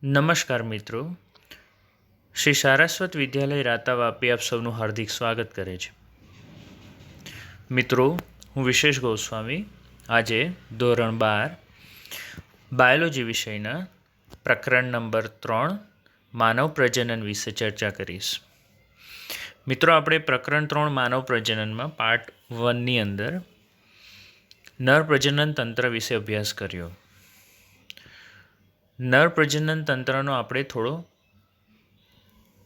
નમસ્કાર મિત્રો, શ્રી સારસ્વત વિદ્યાલય રાતાવાપી આપ સૌનું હાર્દિક સ્વાગત કરે છે. મિત્રો, હું વિશેષ ગોસ્વામી આજે ધોરણ 12 બાયોલોજી વિષયના પ્રકરણ નંબર 3 માનવ પ્રજનન વિશે ચર્ચા કરીશ. મિત્રો, આપણે પ્રકરણ 3 માનવ પ્રજનનમાં પાર્ટ 1ની અંદર નર પ્રજનન તંત્ર વિશે અભ્યાસ કર્યો. નર પ્રજનન તંત્રનો આપણે થોડો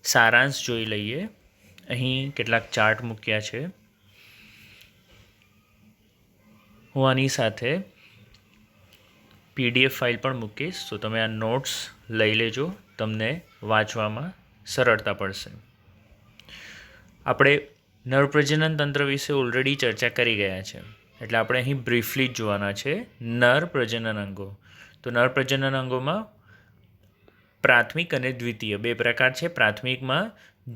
સારાંશ જોઈ લઈએ. અહીં કેટલાક ચાર્ટ મૂક્યા છે. હું આની સાથે PDF ફાઇલ પણ મૂકીશ, તો તમે આ નોટ્સ લઈ લેજો, તમને વાંચવામાં સરળતા પડશે. આપણે નર પ્રજનન તંત્ર વિશે ઓલરેડી ચર્ચા કરી ગયા છે, એટલે આપણે અહીં બ્રીફલી જ જોવાના છે. નર પ્રજનન અંગો. તો નર પ્રજનન અંગોમાં પ્રાથમિક અને દ્વિતીય બે પ્રકાર છે. પ્રાથમિકમાં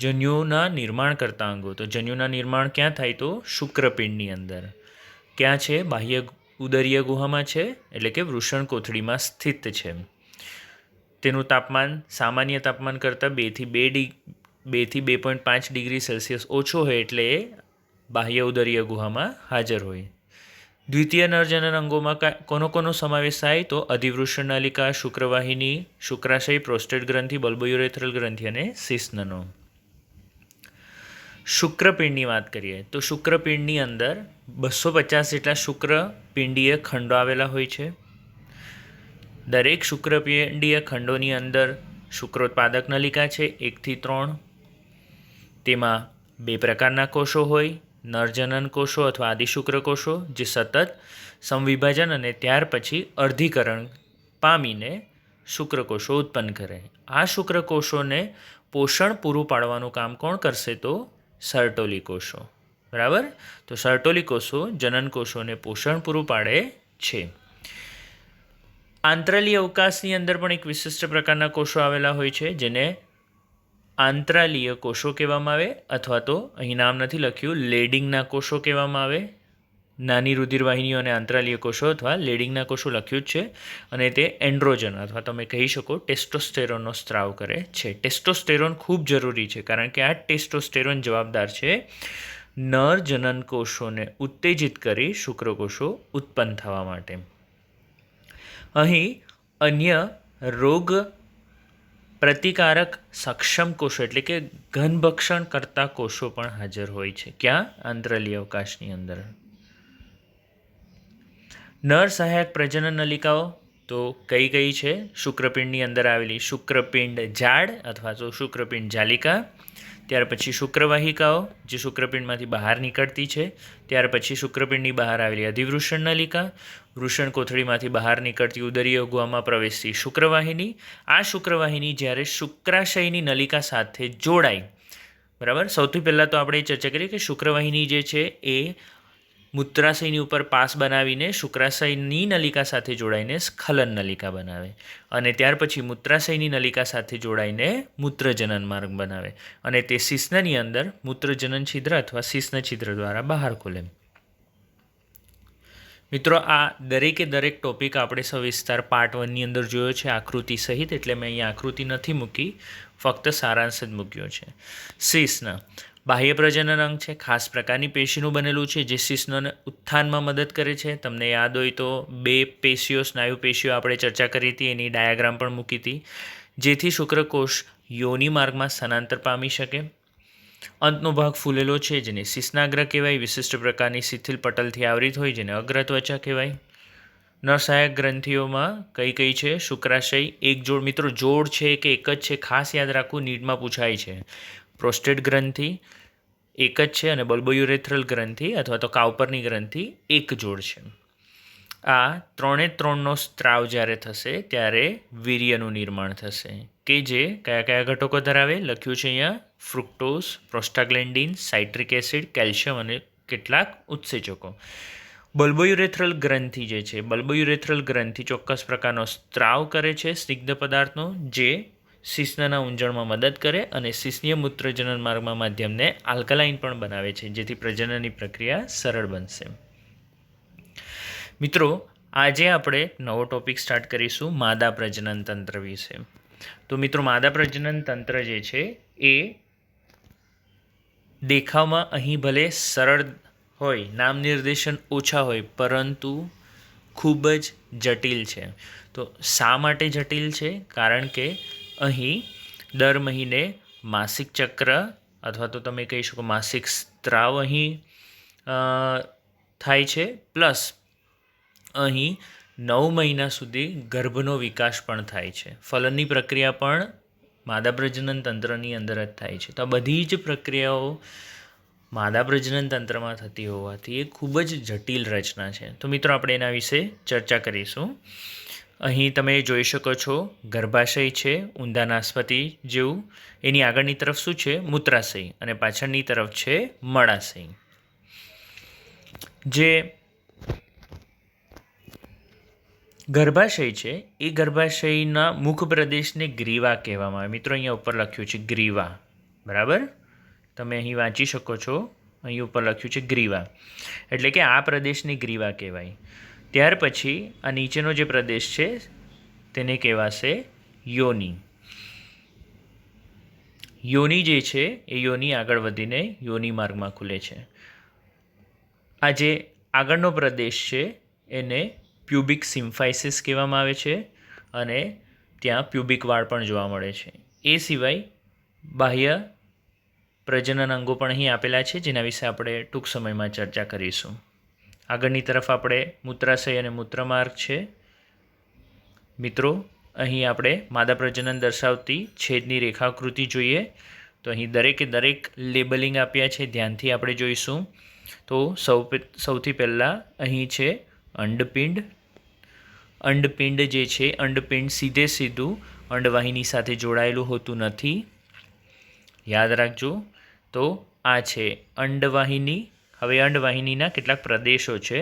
જન્યુના નિર્માણ કરતા અંગો. તો જન્યુના નિર્માણ ક્યાં થાય? તો શુક્રપિંડની અંદર. ક્યાં છે? બાહ્ય ઉદરીય ગુહામાં છે, એટલે કે વૃષણ કોથળીમાં સ્થિત છે. તેનું તાપમાન સામાન્ય તાપમાન કરતાં 2 થી 2.5 ડિગ્રી સેલ્સિયસ ઓછો હોય એટલે એ બાહ્ય ઉદરીય ગુહામાં હાજર હોય. દ્વિતીય નરજનન અંગોમાં કોનો સમાવેશ થાય? તો અધિવૃષણ નલિકા, શુક્રવાહિની, શુક્રાશય, પ્રોસ્ટેટ ગ્રંથિ, બલ્બોયુરેથ્રલ ગ્રંથિ અને શિશ્નનો. શુક્રપિંડની વાત કરીએ તો શુક્રપિંડની અંદર 250 જેટલા શુક્રપિંડીય ખંડો આવેલા હોય છે. દરેક શુક્રપિંડીય ખંડોની અંદર શુક્રોત્પાદક નલિકા છે 1 થી 3. તેમાં 2 પ્રકારના કોષો હોય, નરજનન કોષો અથવા આદિશુક્ર કોષો, જે સતત સંવિભાજન અને ત્યાર પછી અર્ધીકરણ પામીને શુક્રકોષો ઉત્પન્ન કરે. આ શુક્રકોષોને પોષણ પૂરું પાડવાનું કામ કોણ કરશે? તો સર્ટોલી કોષો. બરાબર? તો સર્ટોલી કોષો જનન કોષોને પોષણ પૂરું પાડે છે. આંતરાલી અવકાશની અંદર પણ એક વિશિષ્ટ પ્રકારના કોષો આવેલા હોય છે, જેને આંતરાલીય કોષો કહેવામાં આવે, અથવા તો અહીં નામ નથી લખ્યું, લેડિંગના કોષો કહેવામાં આવે. નાની રુધિરવાહિનીઓ અને આંતરાલીય કોષો અથવા લેડિંગના કોષો લખ્યું જ છે. અને તે એન્ડ્રોજન અથવા તમે કહી શકો ટેસ્ટોસ્ટેરોનનો સ્ત્રાવ કરે છે. ટેસ્ટોસ્ટેરોન ખૂબ જરૂરી છે, કારણ કે આ ટેસ્ટોસ્ટેરોન જવાબદાર છે નર જનન કોષોને ઉત્તેજિત કરી શુક્રકોષો ઉત્પન્ન થવા માટે. અહીં અન્ય રોગ પ્રતિકારક સક્ષમ કોષો એટલે કે ઘનભક્ષણ કરતા કોષો પણ હાજર હોય છે. ક્યાં? આંતરાલી અવકાશની અંદર. નર સહાયક પ્રજનન નલિકાઓ તો કઈ છે? શુક્રપિંડની અંદર આવેલી શુક્રપિંડ જાળ અથવા તો શુક્રપિંડ જાલિકા. ત્યાર પછી શુક્રવાહિકાઓ, જે શુક્રપિંડમાંથી બહાર નીકળતી છે. ત્યાર પછી શુક્રપિંડની બહાર આવેલી અધિવૃષણ નલિકા, વૃષણ કોથળીમાંથી બહાર નીકળતી ઉદરીય ગુહામાં પ્રવેશતી શુક્રવાહિની. આ શુક્રવાહિની જ્યારે શુક્રાશયની નલિકા સાથે જોડાય, બરાબર, સૌથી પહેલાં તો આપણે ચર્ચા કરીએ કે શુક્રવાહિની જે છે એ મૂત્રાશયની ઉપર પાસ બનાવીને શુક્રાશયની નલિકા સાથે જોડાઈને સ્ખલન નલિકા બનાવે, અને ત્યાર પછી મૂત્રાશયની નલિકા સાથે જોડાઈને મૂત્રજનન માર્ગ બનાવે, અને તે શિશ્નની અંદર મૂત્રજનન છિદ્ર અથવા શિશ્ન છિદ્ર દ્વારા બહાર ખોલે. મિત્રો, આ દરેકે દરેક ટોપિક આપણે સવિસ્તાર પાર્ટ 1ની અંદર જોયો છે આકૃતિ સહિત, એટલે મેં અહીંયા આકૃતિ નથી મૂકી, ફક્ત સારાંશ જ મૂક્યો છે. શિશ્ન બાહ્ય પ્રજનન અંગ છે. ખાસ પ્રકારની પેશીનું બનેલું છે, જે શિશ્નને ઉત્થાનમાં મદદ કરે છે. તમને યાદ હોય તો 2 પેશીઓ, સ્નાયુ પેશીઓ આપણે ચર્ચા કરી હતી, એની ડાયાગ્રામ પણ મૂકી હતી, જેથી શુક્રકોષ યોનિ માર્ગમાં સ્થાનાંતર પામી શકે. અંતનો ભાગ ફૂલેલો છે, જેને શિશ્નાગ્ર કહેવાય. વિશિષ્ટ પ્રકારની શિથિલ પટલથી આવરિત હોય, જેને અગ્રત્વચા કહેવાય. નરસહાયક ગ્રંથિઓમાં કઈ છે? શુક્રાશય એક જોડ. મિત્રો, જોડ છે કે એક જ છે? ખાસ યાદ રાખવું, નીટમાં પૂછાય છે. પ્રોસ્ટેટ ગ્રંથિ એક જ છે, અને બલ્બોયુરેથ્રલ ગ્રંથિ અથવા તો કાઉપરની ગ્રંથિ એક જોડ છે. આ 3નો સ્ત્રાવ જ્યારે થશે ત્યારે વીર્યનું નિર્માણ થશે, કે જે કયા ઘટકો ધરાવે? લખ્યું છે અહીંયા: ફ્રુક્ટોઝ, પ્રોસ્ટાગ્લેન્ડિન, સાઇટ્રિક એસિડ, કેલ્શિયમ અને કેટલાક ઉત્સેચકો. બલ્બોયુરેથ્રલ ગ્રંથિ જે છે, બલ્બોયુરેથ્રલ ગ્રંથિ ચોક્કસ પ્રકારનો સ્ત્રાવ કરે છે સ્નિગ્ધ પદાર્થનો, જે શિશ્નના ઊંજણમાં મદદ કરે અને શિશ્નીય મૂત્રજનન માર્ગમાં માધ્યમને આલ્કલાઇન પણ બનાવે છે, જેથી પ્રજનનની પ્રક્રિયા સરળ બનશે. મિત્રો, આજે આપણે નવો ટોપિક સ્ટાર્ટ કરીશું માદા પ્રજનન તંત્ર વિશે. તો મિત્રો માદા પ્રજનન તંત્ર જે છે એ દેખાવમાં અહીં ભલે સરળ હોય, નામ નિર્દેશન ઓછા હોય, પરંતુ ખૂબ જ જટિલ છે. તો શા માટે જટિલ છે? કારણ કે અહીં દર મહિને માસિક ચક્ર અથવા તો તમે કહી શકો માસિક સ્ત્રાવ અહીં થાય છે, પ્લસ અહીં 9 મહિના સુધી ગર્ભનો વિકાસ પણ થાય છે. ફલનની પ્રક્રિયા પણ માદા પ્રજનન તંત્રની અંદર જ થાય છે. તો આ બધી જ પ્રક્રિયાઓ માદા પ્રજનન તંત્રમાં થતી હોવાથી એ ખૂબ જ જટિલ રચના છે. તો મિત્રો આપણે એના વિશે ચર્ચા કરીશું. અહીં તમે જોઈ શકો છો ગર્ભાશય છે ઊંધા નાસપતિ જેવું, એની આગળની તરફ શું છે? મૂત્રાશય, અને પાછળની તરફ છે મળાશય. જે ગર્ભાશય છે એ ગર્ભાશયના મુખ પ્રદેશને ગ્રીવા કહેવામાં આવે. મિત્રો અહીંયા ઉપર લખ્યું છે ગ્રીવા, બરાબર? તમે અહીં વાંચી શકો છો, અહીં ઉપર લખ્યું છે ગ્રીવા, એટલે કે આ પ્રદેશને ગ્રીવા કહેવાય. ત્યાર પછી આ નીચેનો જે પ્રદેશ છે તેને કહેવાશે યોનિ. યોનિ જે છે એ યોનિ આગળ વધીને યોનિ માર્ગમાં ખુલે છે. આ જે આગળનો પ્રદેશ છે એને પ્યુબિક સિમ્ફાઇસિસ કહેવામાં આવે છે, અને ત્યાં પ્યુબિક વાળ પણ જોવા મળે છે. એ સિવાય બાહ્ય પ્રજનન અંગો પણ અહીં આપેલા છે, જેના વિશે આપણે ટૂંક સમયમાં ચર્ચા કરીશું. આગળની તરફ આપણે મૂત્રાશય અને મૂત્રમાર્ગ છે. મિત્રો અહીં આપણે માદા પ્રજનન દર્શાવતી છેદની રેખાકૃતિ જોઈએ. તો અહીં દરેકે દરેક લેબલિંગ આપ્યા છે, ધ્યાનથી આપણે જોઈશું. તો સૌથી પહેલાં અહીં છે અંડપિંડ. અંડપિંડ જે છે, અંડપિંડ સીધું અંડવાહિની સાથે જોડાયેલું હોતું નથી, યાદ રાખજો. તો આ છે અંડવાહિની. હવે અંડવાહિનીના કેટલાક પ્રદેશો છે.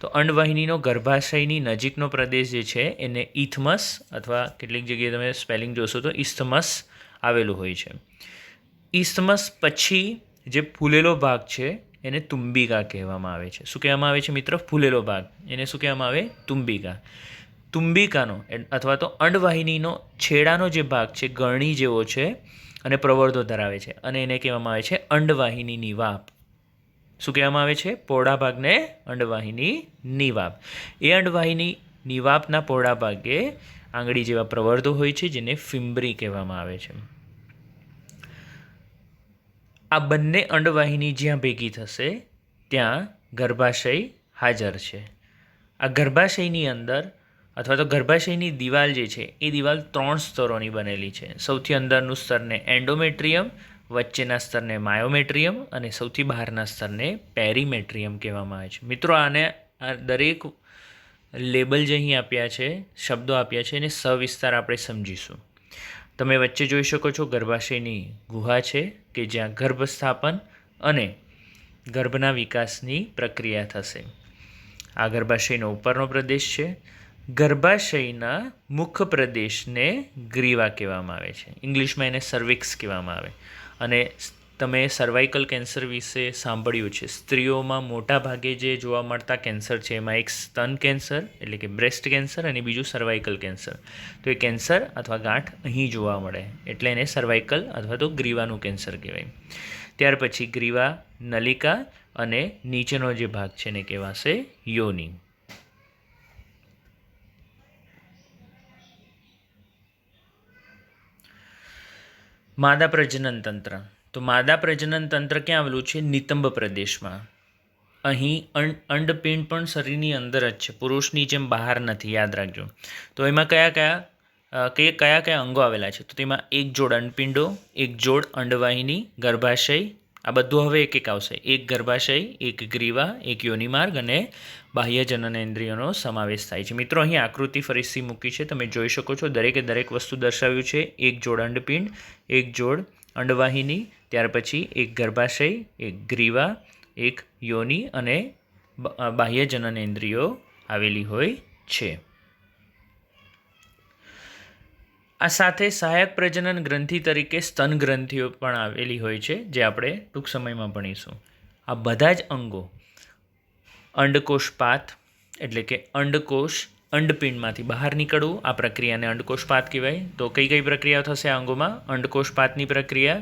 તો અંડવાહિનીનો ગર્ભાશયની નજીકનો પ્રદેશ જે છે એને ઇથમસ, અથવા કેટલીક જગ્યાએ તમે સ્પેલિંગ જોશો તો ઇસ્થમસ આવેલું હોય છે. ઇસ્થમસ પછી જે ફૂલેલો ભાગ છે એને તુંબિકા કહેવામાં આવે છે. શું કહેવામાં આવે છે મિત્રો? ફૂલેલો ભાગ, એને શું કહેવામાં આવે? તુંબિકા. તુંબિકાનો અથવા તો અંડવાહિનીનો છેડાનો જે ભાગ છે ગરણી જેવો છે અને પ્રવર્ધો ધરાવે છે, અને એને કહેવામાં આવે છે અંડવાહિનીની વાપ. શું કહેવામાં આવે છે? પહોળા ભાગને અંડવાહિનીની વાપ. એ અંડવાહિનીની વાપના પહોળા ભાગે આંગળી જેવા પ્રવર્ધો હોય છે, જેને ફિમ્બ્રી કહેવામાં આવે છે. આ બંને અંડવાહિની જ્યાં ભેગી થશે ત્યાં ગર્ભાશય હાજર છે. આ ગર્ભાશયની અંદર અથવા તો ગર્ભાશયની દિવાલ જે છે એ દિવાલ 3 સ્તરોની બનેલી છે. સૌથી અંદરનું સ્તરને એન્ડોમેટ્રિયમ, વચ્ચેના સ્તરને માયોમેટ્રિયમ, અને સૌથી બહારના સ્તરને પેરીમેટ્રિયમ કહેવામાં આવે છે. મિત્રો આને આ દરેક લેબલ જે અહીં આપ્યા છે, શબ્દો આપ્યા છે, એને સવિસ્તાર આપણે સમજીશું. તમે વચ્ચે જોઈ શકો છો ગર્ભાશયની ગુહા છે કે જ્યાં ગર્ભ સ્થાપન અને ગર્ભના વિકાસની પ્રક્રિયા થશે. આ ગર્ભાશયનો ઉપરનો પ્રદેશ છે. ગર્ભાશયના મુખ પ્રદેશને ગ્રીવા કહેવામાં આવે છે. ઇંગ્લિશમાં એને સર્વિક્સ કહેવામાં આવે. અને તમે સર્વાઇકલ કેન્સર વિશે સાંભળ્યું છે. સ્ત્રીઓમાં મોટા ભાગે જે જોવા મળતા કેન્સર છે એમાં એક સ્તન કેન્સર એટલે કે બ્રેસ્ટ કેન્સર, અને બીજું સર્વાઇકલ કેન્સર. તો એ કેન્સર અથવા ગાંઠ અહીં જોવા મળે એટલે એને સર્વાઇકલ અથવા તો ગ્રીવાનું કેન્સર કહેવાય. ત્યાર પછી ગ્રીવા નલિકા અને નીચેનો જે ભાગ છે એને કહેવાશે યોનિ. માદા પ્રજનન તંત્ર. તો માદા પ્રજનન તંત્ર ક્યાં આવેલું છે? નિતંબ પ્રદેશમાં. અહીં અંડપિંડ પણ શરીરની અંદર જ છે, પુરુષની જેમ બહાર નથી, યાદ રાખજો. તો એમાં કયા અંગો આવેલા છે? તો તેમાં એક જોડ અંડપિંડો, એક જોડ અંડવાહિની, ગર્ભાશય, આ બધું હવે એક આવશે. એક ગર્ભાશય, એક ગ્રીવા, એક યોનિમાર્ગ અને બાહ્ય જનનેન્દ્રિયોનો સમાવેશ થાય છે. મિત્રો અહીં આકૃતિ ફરીથી મૂકી છે, તમે જોઈ શકો છો. દરેકે દરેક વસ્તુ દર્શાવ્યું છે. એક જોડ અંડપિંડ, એક જોડ અંડવાહિની, ત્યાર પછી એક ગર્ભાશય, એક ગ્રીવા, એક યોનિ અને બાહ્ય જનનેન્દ્રિયો આવેલી હોય છે. આ સાથે સહાયક પ્રજનન ગ્રંથિ તરીકે સ્તન ગ્રંથિઓ પણ આવેલી હોય છે, જે આપણે ટૂંક સમયમાં ભણીશું. આ બધા જ અંગો અંડકોષપાત એટલે કે અંડકોષ અંડપિંડમાંથી બહાર નીકળવું, આ પ્રક્રિયાને અંડકોષપાત કહેવાય. તો કઈ કઈ પ્રક્રિયાઓ થશે આ અંગોમાં? અંડકોષપાતની પ્રક્રિયા,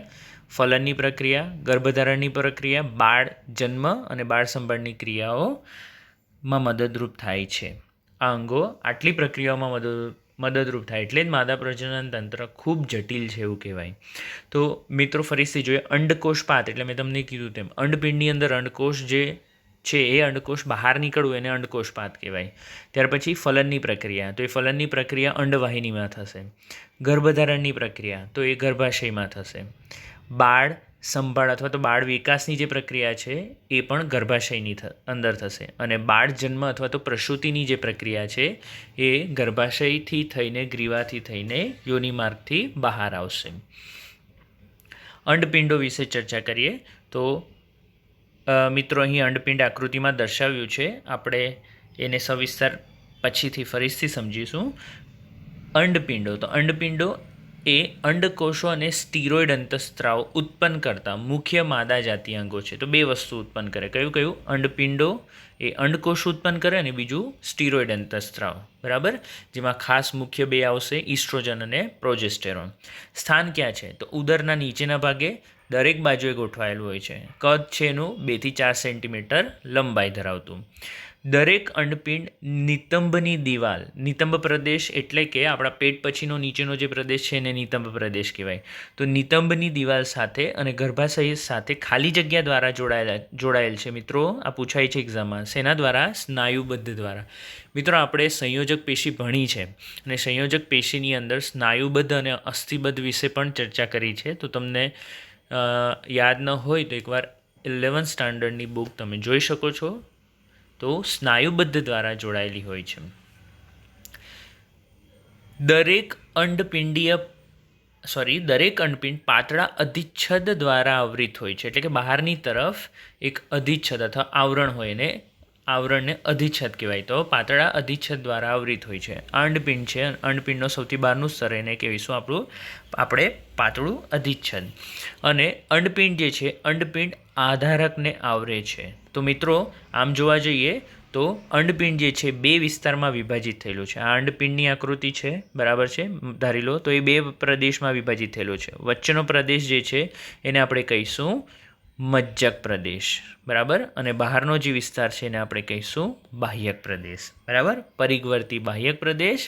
ફલનની પ્રક્રિયા, ગર્ભધારણની પ્રક્રિયા, બાળ જન્મ અને બાળ સંભાળની ક્રિયાઓમાં મદદરૂપ થાય છે. આ અંગો આટલી પ્રક્રિયાઓમાં મદદરૂપ થાય એટલે જ માદા પ્રજનન તંત્ર ખૂબ જટિલ છે એવું કહેવાય. તો મિત્રો ફરીથી જોઈએ, અંડકોષપાત એટલે મેં તમને કીધું તેમ અંડપિંડની અંદર અંડકોષ જે છે એ અંડકોષ બહાર નીકળવું એને અંડકોષપાત કહેવાય. ત્યાર પછી ફલનની પ્રક્રિયા, તો એ ફલનની પ્રક્રિયા અંડવાહિનીમાં થશે. ગર્ભધારણની પ્રક્રિયા, તો એ ગર્ભાશયમાં થશે. બાળ સંભાળ અથવા તો બાળ વિકાસની જે પ્રક્રિયા છે એ પણ ગર્ભાશયની અંદર થશે. અને બાળ જન્મ અથવા તો પ્રસૂતિની જે પ્રક્રિયા છે એ ગર્ભાશયથી થઈને ગ્રીવાથી થઈને યોનિ માર્ગથી બહાર આવશે. અંડપિંડો વિશે ચર્ચા કરીએ તો મિત્રો અહીં અંડપિંડ આકૃતિમાં દર્શાવ્યું છે, આપણે એને સવિસ્તાર પછીથી ફરીથી સમજીશું. અંડપિંડો, તો અંડપિંડો એ અંડકોષો અને સ્ટીરોઇડ અંતઃસ્ત્રાવ ઉત્પન્ન કરતા મુખ્ય માદા જાતિ અંગો છે. તો બે વસ્તુ ઉત્પન્ન કરે. કયું? અંડપિંડો એ અંડકોષ ઉત્પન્ન કરે અને બીજું સ્ટીરોઇડ અંતઃસ્ત્રાવ, બરાબર, જેમાં ખાસ મુખ્ય બે આવશે, ઇસ્ટ્રોજન અને પ્રોજેસ્ટેરોન. સ્થાન ક્યાં છે? તો ઉદરના નીચેના ભાગે દરેક બાજુએ ગોઠવાયેલું હોય છે. કદ છે એનું 2 થી 4 સેન્ટીમીટર લંબાઈ ધરાવતું. દરેક અંડપિંડ નિતંબની દિવાલ, નિતંબ પ્રદેશ એટલે કે આપણા પેટ પછીનો નીચેનો જે પ્રદેશ છે એને નિતંબ પ્રદેશ કહેવાય. તો નિતંબની દિવાલ સાથે અને ગર્ભાશય સાથે ખાલી જગ્યા દ્વારા જોડાયેલ છે. મિત્રો આ પૂછાય છે એક્ઝામમાં. શેના દ્વારા? સ્નાયુબદ્ધ દ્વારા. મિત્રો આપણે સંયોજક પેશી ભણી છે અને સંયોજક પેશીની અંદર સ્નાયુબદ્ધ અને અસ્થિબદ્ધ વિશે પણ ચર્ચા કરી છે. તો તમને યાદ ન હોય તો એકવાર 11th સ્ટાન્ડર્ડની બુક તમે જોઈ શકો છો. તો સ્નાયુબદ્ધ દ્વારા જોડાયેલી હોય છે. દરેક અંડપિંડ પાતળા અધિચ્છદ દ્વારા આવૃત હોય છે. એટલે કે બહારની તરફ એક અધિચ્છદ અથવા આવરણ હોય એને આવરણને અધિચ્છદ કહેવાય. તો પાતળા અધિચ્છદ દ્વારા આવૃત હોય છે. અંડપિંડ છે, અંડપિંડનો સૌથી બહારનું સ્તર એને કહેવીશું આપણે પાતળું અધિચ્છદ. અને અંડપિંડ જે છે અંડપિંડ આધારકને આવરે છે. તો મિત્રો આમ જોવા જઈએ તો અંડપિંડ જે છે બે વિસ્તારમાં વિભાજિત થયેલું છે. આ અંડપિંડની આકૃતિ છે, બરાબર છે, ધારી લો. તો એ બે પ્રદેશમાં વિભાજિત થયેલો છે. વચ્ચેનો પ્રદેશ જે છે એને આપણે કહીશું મજ્જક પ્રદેશ, બરાબર, અને બહારનો જે વિસ્તાર છે એને આપણે કહીશું બાહ્યક પ્રદેશ, બરાબર. પરિઘવર્તી બાહ્યક પ્રદેશ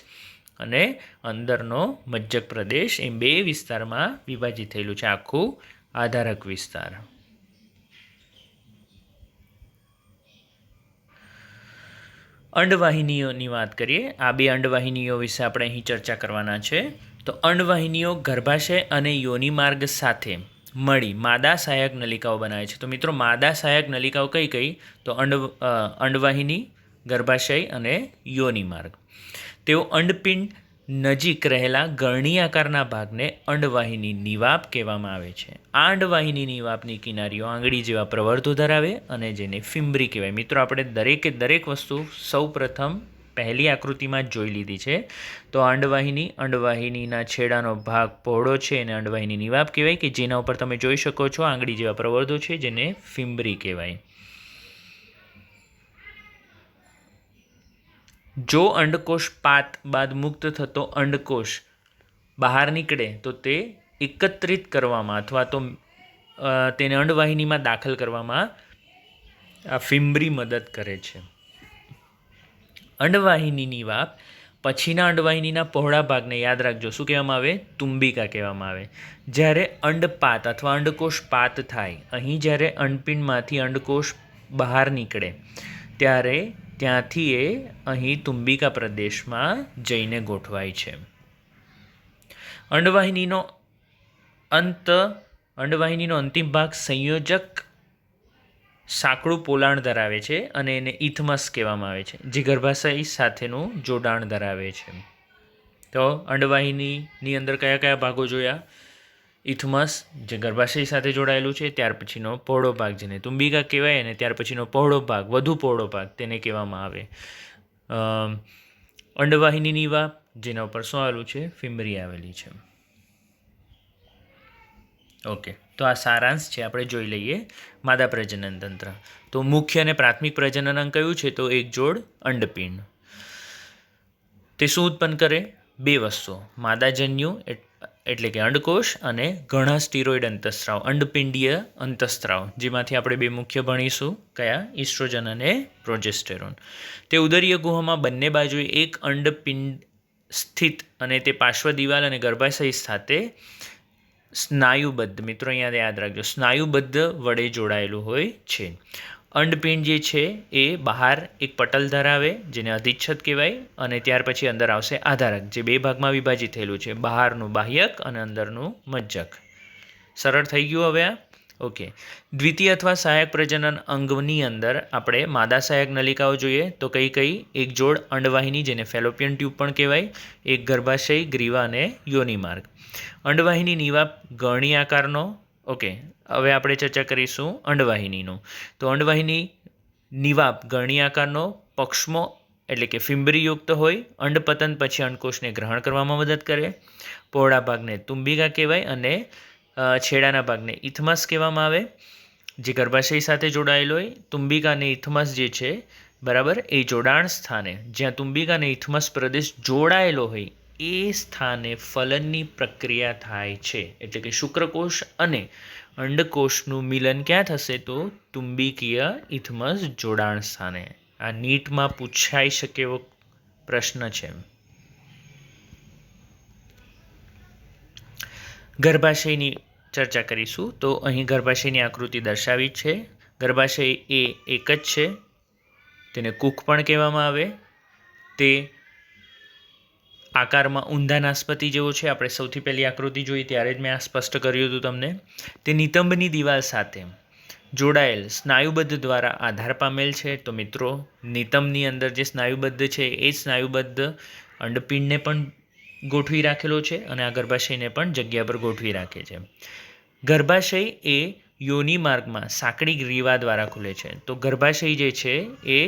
અને અંદરનો મજ્જક પ્રદેશ એમ બે વિસ્તારમાં વિભાજિત થયેલું છે આખું આધારક વિસ્તાર. અંડવાહિનીઓની વાત કરીએ. આ બે અંડવાહિનીઓ વિશે આપણે અહીં ચર્ચા કરવાના છે. તો અંડવાહિનીઓ ગર્ભાશય અને યોનિ માર્ગ સાથે મળી માદા સહાયક નલિકાઓ બનાવે છે. તો મિત્રો માદા સહાયક નલિકાઓ કઈ? તો અંડવાહિની, ગર્ભાશય અને યોનિ માર્ગ. તેઓ અંડપિંડ નજીક રહેલા ગરણી આકારના ભાગને અંડવાહિની નિવાપ કહેવામાં આવે છે. આ અંડવાહિની નિવાપની કિનારીઓ આંગળી જેવા પ્રવર્ધો ધરાવે અને જેને ફિમ્બ્રી કહેવાય. મિત્રો આપણે દરેક વસ્તુ સૌ પ્રથમ પહેલી આકૃતિમાં જ જોઈ લીધી છે. તો અંડવાહિનીના છેડાનો ભાગ પહોળો છે એને અંડવાહિની નિવાપ કહેવાય, કે જેના ઉપર તમે જોઈ શકો છો આંગળી જેવા પ્રવર્ધો છે જેને ફિમ્બ્રી કહેવાય. જો અંડકોષ પાત બાદ મુક્ત થતો અંડકોષ બહાર નીકળે તો તે એકત્રિત કરવામાં અથવા તો તેને અંડવાહિનીમાં દાખલ કરવામાં આ ફિમ્બ્રી મદદ કરે છે. અંડવાહિનીની વાપ પછીના અંડવાહિનીના પહોળા ભાગને યાદ રાખજો, શું કહેવામાં આવે? તુંબિકા કહેવામાં આવે. જ્યારે અંડપાત અથવા અંડકોષ પાત થાય, અહીં જ્યારે અંડપિંડમાંથી અંડકોષ બહાર નીકળે ત્યારે ત્યાંથી એ અહીં તુંબિકા પ્રદેશમાં જઈને ગોઠવાય છે. અંડવાહિનીનો અંતિમ ભાગ સંયોજક સાંકડું પોલાણ ધરાવે છે અને એને ઇથમસ કહેવામાં આવે છે, જે ગર્ભાશય સાથેનું જોડાણ ધરાવે છે. તો અંડવાહિનીની અંદર કયા ભાગો જોયા? ઇથમસ જે ગર્ભાશય સાથે જોડાયેલું છે, ત્યાર પછીનો પહોળો ભાગ જેને તુંબિકા કહેવાય, અને ત્યાર પછીનો પહોળો ભાગ, વધુ પહોળો ભાગ તેને કહેવામાં આવે અંડવાહિનીની વાપ, જેના ઉપર શું આવેલું છે? ફિમ્બ્રી આવેલી છે. ઓકે, તો આ સારાંશ છે. આપણે જોઈ લઈએ માદા પ્રજનન તંત્ર. તો મુખ્ય અને પ્રાથમિક પ્રજનન અંગ કયું છે? તો એક જોડ અંડપિંડ. તે શું ઉત્પન્ન કરે? બે વસ્તુઓ, માદાજન્યુ એટલે કે અંડકોષ અને ઘણા સ્ટીરોઇડ અંતઃસ્ત્રાવ, અંડપિંડીય અંતઃસ્ત્રાવ, જેમાંથી આપણે બે મુખ્ય ભણીશું, કયા? ઇસ્ટ્રોજન અને પ્રોજેસ્ટેરોન. તે ઉદરીય ગુહામાં બંને બાજુએ એક અંડપિંડ સ્થિત અને તે પાર્શ્વ દિવાલ અને ગર્ભાશય સાથે સ્નાયુબદ્ધ, મિત્રો અહીંયા યાદ રાખજો, સ્નાયુબદ્ધ વડે જોડાયેલું હોય છે. અંડપિંડ જે છે એ બહાર એક પટલ ધરાવે, જેને અધિચ્છદ કહેવાય, અને ત્યાર પછી અંદર આવશે આધારક, જે બે ભાગમાં વિભાજિત થયેલું છે, બહારનું બાહ્યક અને અંદરનું મજ્જક. સરળ થઈ ગયું હવે આ? ઓકે. દ્વિતીય અથવા સહાયક પ્રજનન અંગની અંદર આપણે માદા સહાયક નલિકાઓ જોઈએ તો કઈ કઈ? એક જોડ અંડવાહિની, જેને ફેલોપિયન ટ્યુબ પણ કહેવાય, એક ગર્ભાશય, ગ્રીવા અને યોનિમાર્ગ. અંડવાહિની નિવાપ ગરણી આકારનો. ઓકે, હવે આપણે ચર્ચા કરીશું અંડવાહિનીનું. તો અંડવાહિની નિવાપ ગરણી આકારનો, પક્ષમો એટલે કે ફિમ્બરીયુક્ત હોય, અંડપતન પછી અંડકોષને ગ્રહણ કરવામાં મદદ કરે. પહોળા ભાગને તુંબિકા કહેવાય અને છેડાના ભાગને ઇથમસ કહેવામાં આવે, જે ગર્ભાશય સાથે જોડાયેલો હોય. તુંબિકા અને ઇથમસ જે છે, બરાબર, એ જોડાણ સ્થાને, જ્યાં તુંબિકા અને ઇથમસ પ્રદેશ જોડાયેલો હોય એ સ્થાને ફલનની પ્રક્રિયા થાય છે. એટલે કે શુક્રકોષ અને અંડકોષનું મિલન ક્યાં થશે? તો તુંબિકીય ઇથમસ જોડાણ સ્થાને. આ નીટમાં પૂછાઈ શકે એવો પ્રશ્ન છે. ગર્ભાશયની ચર્ચા કરીશું. તો અહીં ગર્ભાશયની આકૃતિ દર્શાવી છે. ગર્ભાશય એ એક જ છે, તેને કુખ પણ કહેવામાં આવે. તે આકારમાં ઊંધા નાસ્પતિ જેવો છે. આપણે સૌથી પહેલી આકૃતિ જોઈ ત્યારે જ મેં આ સ્પષ્ટ કર્યું હતું તમને. તે નિતંબની દિવાલ સાથે જોડાયેલ સ્નાયુબદ્ધ દ્વારા આધાર પામેલ છે. તો મિત્રો, નિતંબની અંદર જે સ્નાયુબદ્ધ છે એ સ્નાયુબદ્ધ અંડપિંડને પણ ગોઠવી રાખેલો છે અને આ ગર્ભાશયને પણ જગ્યા પર ગોઠવી રાખે છે. ગર્ભાશય એ યોનિ માર્ગમાં સાંકડી ગ્રીવા દ્વારા ખુલે છે. તો ગર્ભાશય જે છે એ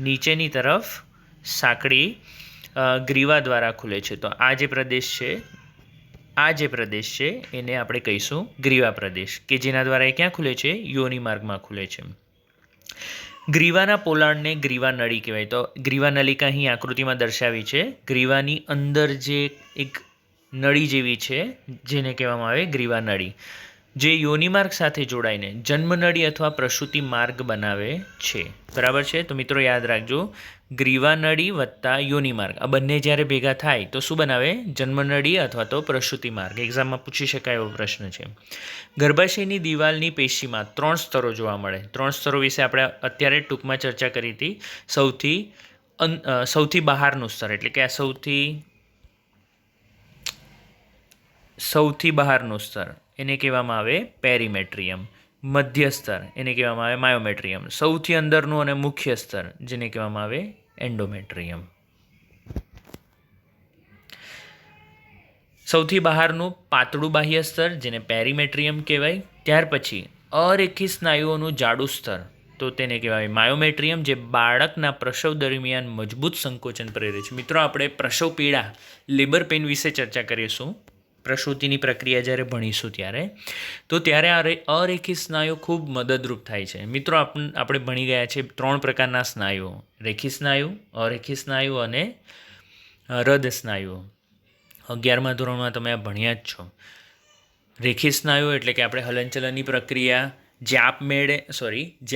નીચેની તરફ સાંકડી ગ્રીવા દ્વારા ખુલે છે. તો આ જે પ્રદેશ છે એને આપણે કહીશું ગ્રીવા પ્રદેશ, કે જેના દ્વારા એ ક્યાં ખુલે છે? યોનિ માર્ગમાં ખુલે છે. ગ્રીવાના પોલાણને ગ્રીવા નળી કહેવાય. તો ગ્રીવા નલિકા અહીં આકૃતિમાં દર્શાવી છે. ગ્રીવાની અંદર જે એક નળી જેવી છે, જેને કહેવામાં આવે ગ્રીવા નળી, જે યોનિમાર્ગ સાથે જોડાઈને જન્મનળી અથવા પ્રસૂતિ માર્ગ બનાવે છે. બરાબર છે? તો મિત્રો યાદ રાખજો, ગ્રીવા નળી વત્તા યોનિમાર્ગ, આ બંને જ્યારે ભેગા થાય તો શું બનાવે? જન્મનળી અથવા તો પ્રસૂતિ માર્ગ. એક્ઝામમાં પૂછી શકાય એવો પ્રશ્ન છે. ગર્ભાશયની દિવાલની પેશીમાં 3 સ્તરો જોવા મળે. 3 સ્તરો વિશે આપણે અત્યારે ટૂંકમાં ચર્ચા કરી હતી. સૌથી બહારનું સ્તર એટલે કે આ સૌથી બહારનું સ્તર એને કહેવામાં આવે પેરીમેટ્રિયમ. મધ્ય સ્તર એને કહેવામાં આવે માયોમેટ્રિયમ. સૌથી અંદરનું અને મુખ્ય સ્તર જેને કહેવામાં આવે એન્ડોમેટ્રિયમ. સૌથી બહારનું પાતળું બાહ્ય સ્તર જેને પેરીમેટ્રિયમ કહેવાય. ત્યાર પછી અરેખી સ્નાયુઓનું જાડું સ્તર, તો તેને કહેવાય માયોમેટ્રિયમ, જે બાળકના પ્રસવ દરમિયાન મજબૂત સંકોચન પ્રેરે છે. મિત્રો, આપણે પ્રસવ પીડા, લેબર પેઇન વિશે ચર્ચા કરીશું પ્રસૂતિની પ્રક્રિયા જ્યારે ભણીશું ત્યારે. તો ત્યારે આ અરેખી સ્નાયુ ખૂબ મદદરૂપ થાય છે. મિત્રો, આપણે ભણી ગયા છે 3 પ્રકારના સ્નાયુઓ: રેખી સ્નાયુ, અરેખી સ્નાયુ અને હૃદ સ્નાયુઓ. 11મા ધોરણમાં તમે આ ભણ્યા જ છો. રેખી સ્નાયુ એટલે કે આપણે હલનચલનની પ્રક્રિયા જે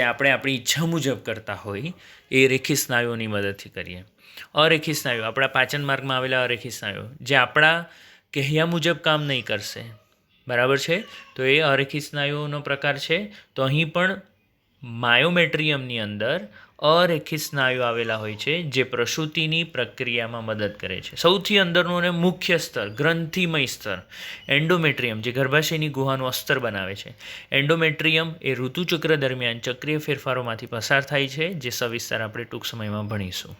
આપણે આપણી ઈચ્છા મુજબ કરતા હોય એ રેખી સ્નાયુઓની મદદથી કરીએ. અરેખી સ્નાયુ આપણા પાચન માર્ગમાં આવેલા અરેખી સ્નાયુ જે આપણા કહ્યા મુજબ કામ નહીં કરશે. બરાબર છે? તો એ અરેખી સ્નાયુઓનો પ્રકાર છે. તો અહીં પણ માયોમેટ્રિયમની અંદર અરેખી સ્નાયુ આવેલા હોય છે, જે પ્રસૂતિની પ્રક્રિયામાં મદદ કરે છે. સૌથી અંદરનું અને મુખ્ય સ્તર, ગ્રંથિમય સ્તર, એન્ડોમેટ્રિયમ, જે ગર્ભાશયની ગુહાનું અસ્તર બનાવે છે. એન્ડોમેટ્રિયમ એ ઋતુચક્ર દરમિયાન ચક્રીય ફેરફારોમાંથી પસાર થાય છે, જે સવિસ્તાર આપણે ટૂંક સમયમાં ભણીશું.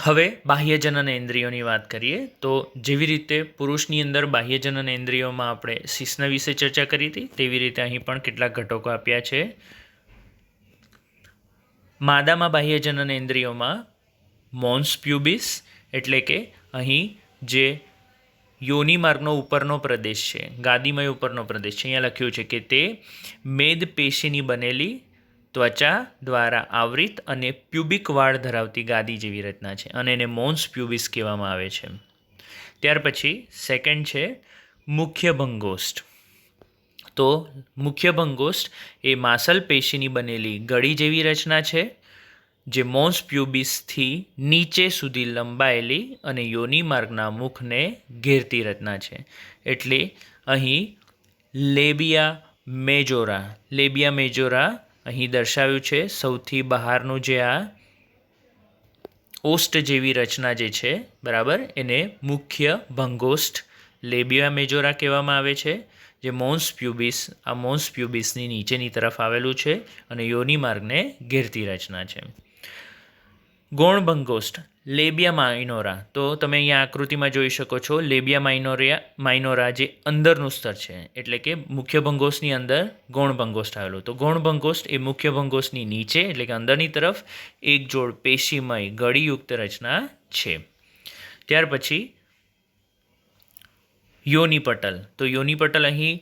હવે બાહ્યજનન ઇન્દ્રિયોની વાત કરીએ તો જેવી રીતે પુરુષની અંદર બાહ્યજનન ઇન્દ્રિયોમાં આપણે શિશ્ન વિશે ચર્ચા કરી હતી, તેવી રીતે અહીં પણ કેટલાક ઘટકો આપ્યા છે. માદામાં બાહ્યજનન ઇન્દ્રિયોમાં મોન્સ પ્યુબિસ એટલે કે અહીં જે યોનિ માર્ગનો ઉપરનો પ્રદેશ છે, ગાદીમય ઉપરનો પ્રદેશ છે, અહીંયા લખ્યું છે કે તે મેદ પેશીની બનેલી ત્વચા દ્વારા આવૃત અને પ્યુબિક વાળ ધરાવતી ગાદી જેવી રચના છે અને એને મોન્સ પ્યુબિસ કહેવામાં આવે છે. ત્યાર પછી સેકન્ડ છે મુખ્ય ભંગોષ્ઠ. તો મુખ્ય ભંગોષ્ઠ એ માંસલપેશીની બનેલી ગળી જેવી રચના છે જે મોન્સ પ્યુબિસથી નીચે સુધી લંબાયેલી અને યોનિ માર્ગના મુખને ઘેરતી રચના છે. એટલે અહીં લેબિયા મેજોરા અહીં દર્શાવ્યું છે. સૌથી બહારનું જે આ ઓસ્ટ જેવી રચના જે છે બરાબર, એને મુખ્ય ભંગોષ્ઠ લેબિયા મેજોરા કહેવામાં આવે છે, જે મોન્સ પ્યુબિસની નીચેની તરફ આવેલું છે અને યોનિ માર્ગને ઘેરતી રચના છે. ગૌણ ભંગોષ્ઠ લેબિયા માઇનોરા. તો તમે અહીંયા આકૃતિમાં જોઈ શકો છો લેબિયા માઇનોરા જે અંદરનું સ્તર છે, એટલે કે મુખ્ય ભંગોષ્ઠની અંદર ગૌણ ભંગોષ્ઠ આવેલું. તો ગૌણ ભંગોષ્ઠ એ મુખ્ય ભંગોષ્ઠની નીચે એટલે કે અંદરની તરફ એક જોડ પેશીમય ગળીયુક્ત રચના છે. ત્યાર પછી યોનિપટલ. તો યોનિપટલ અહીં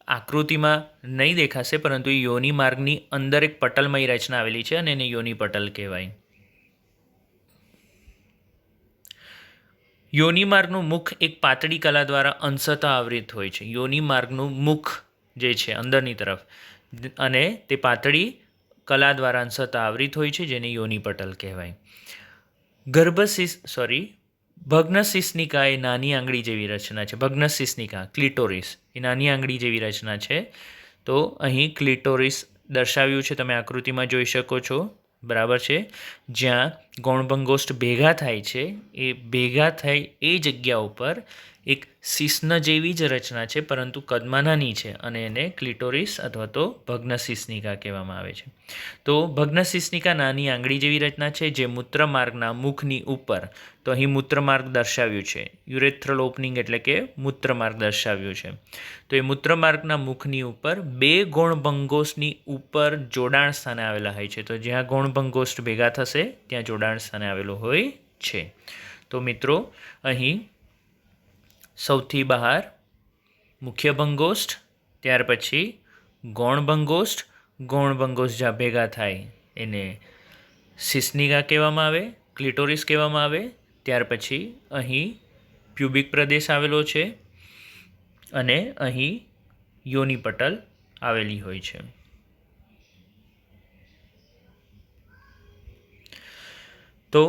આકૃતિમાં નહીં દેખાશે, પરંતુ એ યોનિ માર્ગની અંદર એક પટલમય રચના આવેલી છે અને એને યોનિપટલ કહેવાય. યોનિ માર્ગનું મુખ એક પાતળી કલા દ્વારા અંશતઃ આવૃત હોય છે. યોનિ માર્ગનું મુખ જે છે અંદરની તરફ અને તે પાતળી કલા દ્વારા અંશતઃ આવૃત હોય છે, જેને યોનિપટલ કહેવાય. ભગ્નશિશ્નિકા એ નાની આંગળી જેવી રચના છે. ભગ્નશિશ્નિકા ક્લિટોરિસ એ નાની આંગળી જેવી રચના છે. તો અહીં ક્લિટોરિસ દર્શાવ્યું છે, તમે આકૃતિમાં જોઈ શકો છો બરાબર છે. જ્યાં ગૌણભંગોષ્ઠ ભેગા થાય છે, એ ભેગા થાય એ જગ્યા ઉપર એક શિશ્ન જેવી જ રચના છે, પરંતુ કદમાં નાની છે અને એને ક્લિટોરિસ અથવા તો ભગ્નશિશ્નિકા કહેવામાં આવે છે. તો ભગ્નશિશ્નિકા નાની આંગળી જેવી રચના છે જે મૂત્રમાર્ગના મુખની ઉપર, તો અહીં મૂત્રમાર્ગ દર્શાવ્યું છે, યુરેથ્રલ ઓપનિંગ એટલે કે મૂત્રમાર્ગ દર્શાવ્યું છે. તો એ મૂત્રમાર્ગના મુખની ઉપર બે ગૌણભંગોષ્ઠની ઉપર જોડાણ સ્થાને આવેલા હોય છે. તો જ્યાં ગૌણભંગોષ્ઠ ભેગા થશે ત્યાં જોડાણ સ્થાને આવેલું હોય છે. તો મિત્રો અહીં સૌથી બહાર મુખ્ય ભંગોષ્ઠ, ત્યાર પછી ગૌણભંગોષ્ઠ જ્યાં ભેગા થાય એને શિશ્નિકા કહેવામાં આવે, ક્લિટોરિસ કહેવામાં આવે. ત્યાર પછી અહીં પ્યુબિક પ્રદેશ આવેલો છે અને અહીં યોનિપટલ આવેલી હોય છે. તો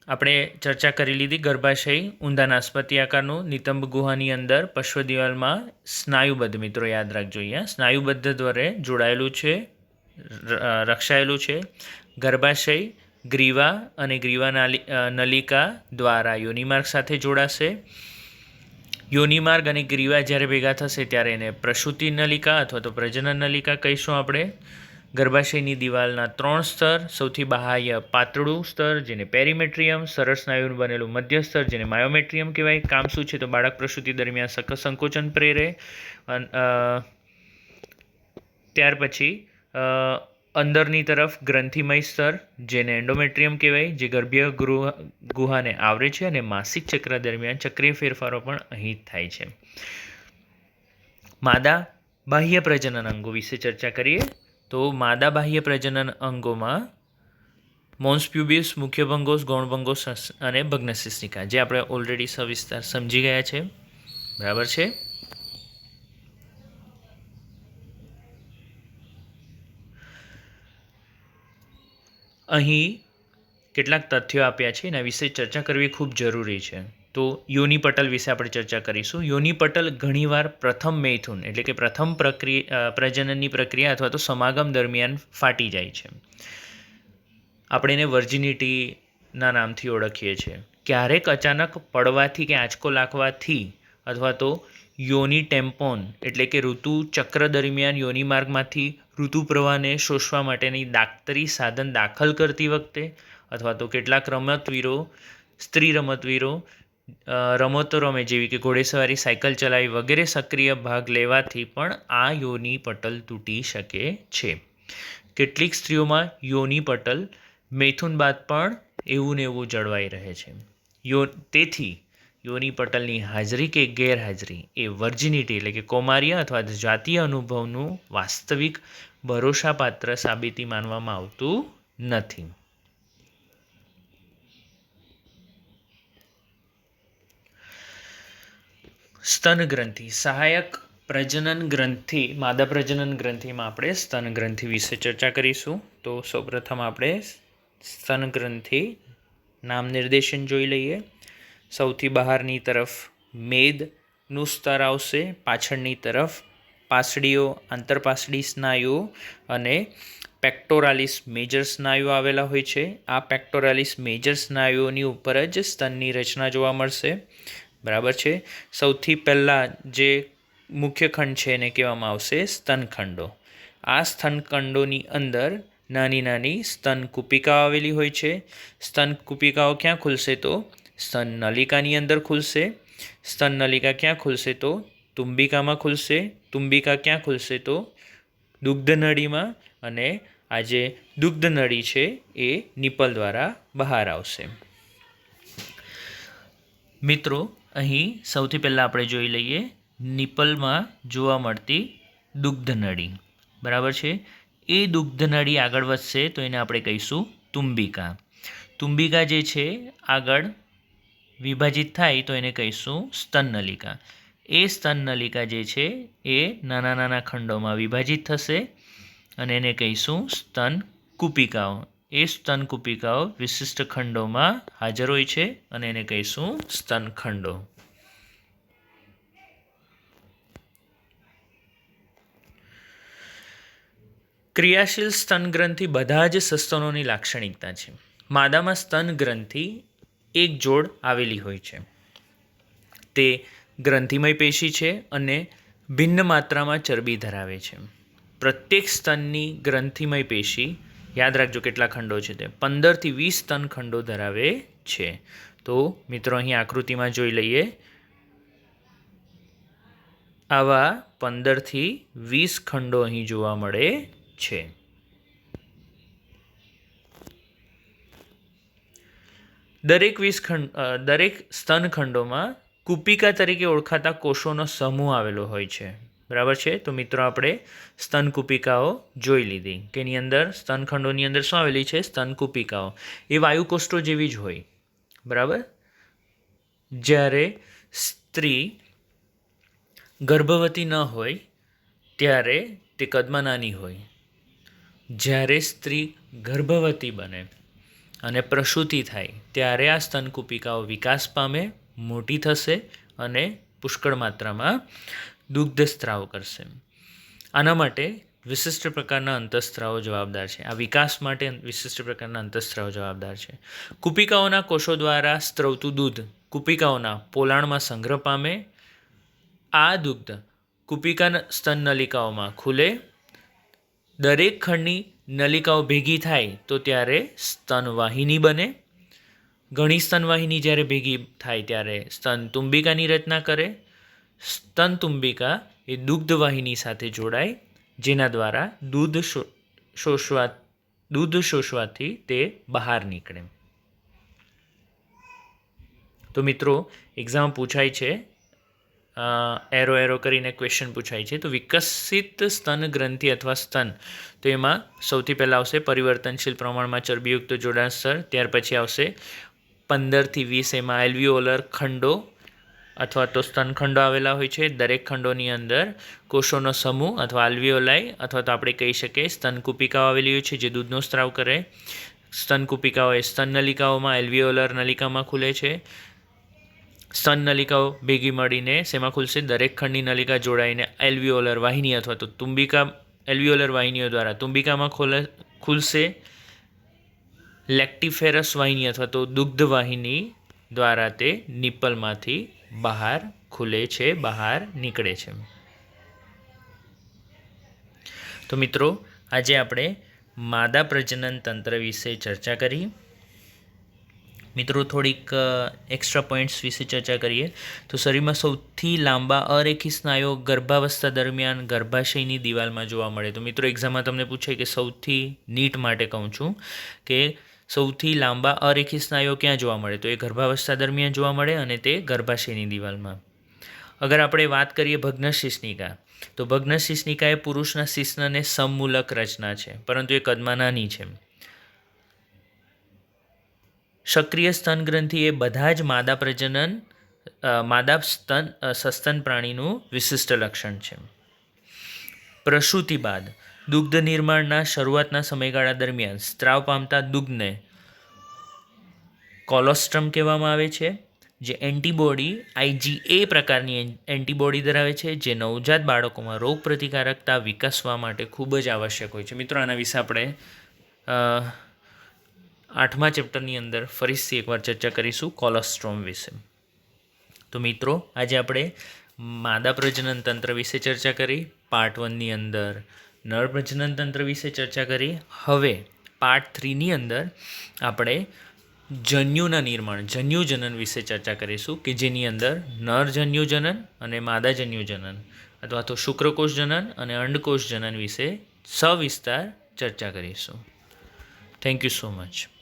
આપણે ચર્ચા કરી લીધી ગર્ભાશય ઊંધા નાસપતિ આકારનું, નિતંબ ગુહાની અંદર પશ્વ દિવાલમાં સ્નાયુબદ્ધ, મિત્રો યાદ રાખજો અહીંયા સ્નાયુબદ્ધ દ્વારા જોડાયેલું છે, રક્ષાયેલું છે. ગર્ભાશય ગ્રીવા અને ગ્રીવા નલિકા દ્વારા યોનિમાર્ગ સાથે જોડાશે. યોનિમાર્ગ અને ગ્રીવા જ્યારે ભેગા થશે ત્યારે એને પ્રસૂતિ નલિકા અથવા તો પ્રજનન નલિકા કહીશું આપણે. ગર્ભાશયની દિવાલના 3 સ્તર, સૌથી બાહ્ય પાતળું સ્તર જેને પેરીમેટ્રિયમ, સરળ સ્નાયુનું બનેલું મધ્ય સ્તર જેને માયોમેટ્રિયમ કહેવાય. કામ શું છે? તો બાળક પ્રસૂતિ દરમિયાન સખત સંકોચન પ્રેરે. ત્યાર પછી અંદરની તરફ ગ્રંથિમય સ્તર જેને એન્ડોમેટ્રિયમ કહેવાય, જે ગર્ભીય ગુહાને આવરે છે અને માસિક ચક્ર દરમિયાન ચક્રીય ફેરફારો પણ અહીં થાય છે. માદા બાહ્ય પ્રજનન અંગો વિશે ચર્ચા કરીએ તો માદા બાહ્ય પ્રજનન અંગોમાં મોન્સ પ્યુબિસ, મુખ્ય ભંગોષ્ઠ, ગૌણ ભંગોષ્ઠ અને ભગ્નશિશ્નિકા, જે આપણે ઓલરેડી સવિસ્તાર સમજી ગયા છે બરાબર છે. અહીં કેટલાક તથ્યો આપ્યા છે, એના વિશે ચર્ચા કરવી ખૂબ જરૂરી છે. તો યોનિપટલ વિશે આપણે ચર્ચા કરીશું. યોનિપટલ ઘણીવાર પ્રથમ મૈથુન એટલે કે પ્રથમ પ્રજનનની પ્રક્રિયા અથવા તો સમાગમ દરમિયાન ફાટી જાય છે. આપણે એને વર્જિનિટીના નામથી ઓળખીએ છીએ. ક્યારેક અચાનક પડવાથી કે આંચકો લાગવાથી અથવા તો યોનિ ટેમ્પોન એટલે કે ઋતુ ચક્ર દરમિયાન યોનિમાર્ગમાંથી ઋતુ પ્રવાહને શોષવા માટેની દાક્તરી સાધન દાખલ કરતી વખતે અથવા તો કેટલાક સ્ત્રી રમતવીરો રમતો રમે જેવી કે ઘોડેસવારી, સાયકલ ચલાવી વગેરે સક્રિય ભાગ લેવાથી પણ આ યોનિપટલ તૂટી શકે છે. કેટલીક સ્ત્રીઓમાં યોનિપટલ મૈથુન બાદ પણ એવું ને એવું જળવાઈ રહે છે. તેથી યોની પટલની હાજરી કે ગેરહાજરી એ વર્જિનિટી એટલે કે કૌમાર્ય અથવા જાતીય અનુભવનું વાસ્તવિક ભરોસાપાત્ર સાબિતી માનવામાં આવતું નથી. સ્તન ગ્રંથિ સહાયક પ્રજનન ગ્રંથિ માદા પ્રજનન ગ્રંથિમાં આપણે સ્તન ગ્રંથિ વિશે ચર્ચા કરીશું. તો સૌપ્રથમ આપણે સ્તન ગ્રંથિ નામ નિર્દેશન જોઈ લઈએ. સૌથી બહારની તરફ મેદનું સ્તર આવશે, પાછળની તરફ પાસડીઓ, આંતરપાસડી સ્નાયુઓ અને પેક્ટોરાલિસ મેજર સ્નાયુઓ આવેલા હોય છે. આ પેક્ટોરાલિસ મેજર સ્નાયુઓની ઉપર જ સ્તનની રચના જોવા મળશે. બરાબર છે. સૌથી પહેલાં જે મુખ્ય ખંડ છે એને કહેવામાં આવશે સ્તનખંડો. આ સ્તનખંડોની અંદર નાની નાની સ્તન કુપિકાઓ આવેલી હોય છે. સ્તન કુપિકાઓ ક્યાં ખુલશે? તો સ્તન નલિકાની અંદર ખુલશે. સ્તન નલિકા ક્યાં ખુલશે? તો તુંબિકામાં ખુલશે. તુંબિકા ક્યાં ખુલશે? તો દુગ્ધનળીમાં. અને આ જે દુગ્ધનળી છે એ નિપલ દ્વારા બહાર આવશે. મિત્રો, અહીં સૌથી પહેલાં આપણે જોઈ લઈએ નિપલમાં જોવા મળતી દુગ્ધનળી. બરાબર છે. એ દુગ્ધનળી આગળ વધશે તો એને આપણે કહીશું તુંબિકા. તુંબિકા જે છે આગળ વિભાજિત થાય તો એને કહીશું સ્તનનલિકા. એ સ્તનનલિકા જે છે એ નાના નાના ખંડોમાં વિભાજિત થશે અને એને કહીશું સ્તન કુપિકાઓ. એ સ્તન કુપિકાઓ વિશિષ્ટ ખંડોમાં હાજર હોય છે અને એને કહીશું સ્તનખંડો. ક્રિયાશીલ સ્તન ગ્રંથિ બધા જ સસ્તનોની લાક્ષણિકતા છે. માદામાં સ્તન ગ્રંથિ એક જોડ આવેલી હોય છે. તે ગ્રંથિમય પેશી છે અને ભિન્ન માત્રામાં ચરબી ધરાવે છે. પ્રત્યેક સ્તનની ગ્રંથિમય પેશી, યાદ રાખજો કેટલા ખંડો છે તે, 15 થી 20 સ્તન ખંડો ધરાવે છે. તો મિત્રો અહીં આકૃતિમાં જોઈ લઈએ. આવા 15 થી 20 ખંડો અહીં જોવા મળે છે. દરેક સ્તનખંડોમાં કુપિકા તરીકે ઓળખાતા કોષોનો સમૂહ આવેલો હોય છે. બરાબર છે. તો મિત્રો આપણે સ્તન કુપિકાઓ જોઈ લીધી કે એની અંદર સ્તનખંડોની અંદર શું આવેલી છે? સ્તન કુપિકાઓ. એ વાયુકોષ્ઠો જેવી જ હોય. બરાબર. જ્યારે સ્ત્રી ગર્ભવતી ન હોય ત્યારે તે કદમાં નાની હોય. જ્યારે સ્ત્રી ગર્ભવતી બને અને પ્રસૂતિ થાય ત્યારે આ સ્તન કુપિકાઓ વિકાસ પામે, મોટી થશે અને પુષ્કળ માત્રામાં દુગ્ધ સ્ત્રાવ કરશે. આના માટે વિશિષ્ટ પ્રકારના અંતઃસ્ત્રાવો જવાબદાર છે. આ વિકાસ માટે વિશિષ્ટ પ્રકારના અંતઃસ્ત્રાવો જવાબદાર છે. કુપિકાઓના કોષો દ્વારા સ્ત્રવતું દૂધ કુપિકાઓના પોલાણમાં સંગ્રહ પામે. આ દુગ્ધ કુપિકા સ્તન નલિકાઓમાં ખુલે. દરેક ખંડની નલિકાઓ ભેગી થાય તો ત્યારે સ્તનવાહિની બને. ઘણી સ્તનવાહિની જ્યારે ભેગી થાય ત્યારે સ્તન તુંબિકાની રચના કરે. સ્તન તુંબિકા એ દુગ્ધવાહિની સાથે જોડાય, જેના દ્વારા દૂધ શોષવાથી તે બહાર નીકળે. તો મિત્રો, એક્ઝામ પૂછાય છે, એરો કરીને ક્વેશ્ચન પૂછાય છે. તો વિકસિત સ્તન ગ્રંથિ અથવા સ્તન, તો એમાં સૌથી પહેલાં આવશે પરિવર્તનશીલ પ્રમાણમાં ચરબીયુક્ત જોડાણ સ્તર. ત્યાર પછી આવશે 15 થી 20 એમાં એલ્વિયોલર ખંડો અથવા તો સ્તનખંડો આવેલા હોય છે. દરેક ખંડોની અંદર કોષોનો સમૂહ અથવા આલ્વિયોલાઈ અથવા તો આપણે કહી શકીએ સ્તનકુપિકાઓ આવેલી હોય છે જે દૂધનો સ્ત્રાવ કરે. સ્તનકુપિકાઓ એ સ્તન નલિકાઓમાં એલ્વિયોલર નલિકામાં ખુલે છે. સ્તન નલિકાઓ ભેગી મળીને શેમાં ખુલશે? દરેક ખંડની નલિકા જોડાઈને એલ્વિયોલર વાહિની અથવા તો તુંબિકા, એલ્વિયોલર વાહિનીઓ દ્વારા તુંબિકામાં ખુલશે. લેક્ટિફેરસ વાહિની અથવા તો દુગ્ધ વાહિની દ્વારા તે નિપલમાંથી બહાર ખુલે છે, બહાર નીકળે છે. તો મિત્રો, આજે આપણે માદા પ્રજનન તંત્ર વિશે ચર્ચા કરી. મિત્રો, થોડીક એક્સ્ટ્રા પોઈન્ટ્સ વિશે ચર્ચા કરીએ તો શરીરમાં સૌથી લાંબા અરેખી સ્નાયુઓ ગર્ભાવસ્થા દરમિયાન ગર્ભાશયની દિવાલમાં જોવા મળે. તો મિત્રો, એક્ઝામમાં તમને પૂછે કે સૌથી નીટ માટે કહું છું કે સૌથી લાંબા અરેખી સ્નાયુઓ ક્યાં જોવા મળે? તો એ ગર્ભાવસ્થા દરમિયાન જોવા મળે અને તે ગર્ભાશયની દિવાલમાં. અગર આપણે વાત કરીએ ભગ્ન શિશ્નિકા, તો ભગ્ન શિશ્નિકા એ પુરુષના શિશ્નને સમમૂલક રચના છે, પરંતુ એ કદમાં નાની છે. સક્રિય સ્તન ગ્રંથિ એ બધા જ માદા સસ્તન પ્રાણીનું વિશિષ્ટ લક્ષણ છે. પ્રસૂતિ બાદ દુગ્ધ નિર્માણના શરૂઆતના સમયગાળા દરમિયાન સ્ત્રાવ પામતા દુગ્ધને કોલોસ્ટ્રમ કહેવામાં આવે છે, જે એન્ટીબોડી IgA પ્રકારની એન્ટીબોડી ધરાવે છે, જે નવજાત બાળકોમાં રોગપ્રતિકારકતા વિકસવા માટે ખૂબ જ આવશ્યક હોય છે. મિત્રો, આના વિશે આપણે 8મા ચેપ્ટરની અંદર ફરીથી એકવાર ચર્ચા કરીશું કોલોસ્ટ્રોમ વિશે. તો મિત્રો, આજે આપણે માદા પ્રજનન તંત્ર વિશે ચર્ચા કરી. પાર્ટ 1ની અંદર નર પ્રજનન તંત્ર વિશે ચર્ચા કરી. હવે પાર્ટ 3ની અંદર આપણે જન્યુના નિર્માણ, જન્યુજનન વિશે ચર્ચા કરીશું, કે જેની અંદર નર જન્યુજનન અને માદા જન્યુજનન અથવા તો શુક્રકોષ જનન અને અંડકોષ જનન વિશે સવિસ્તાર ચર્ચા કરીશું. Thank you so much.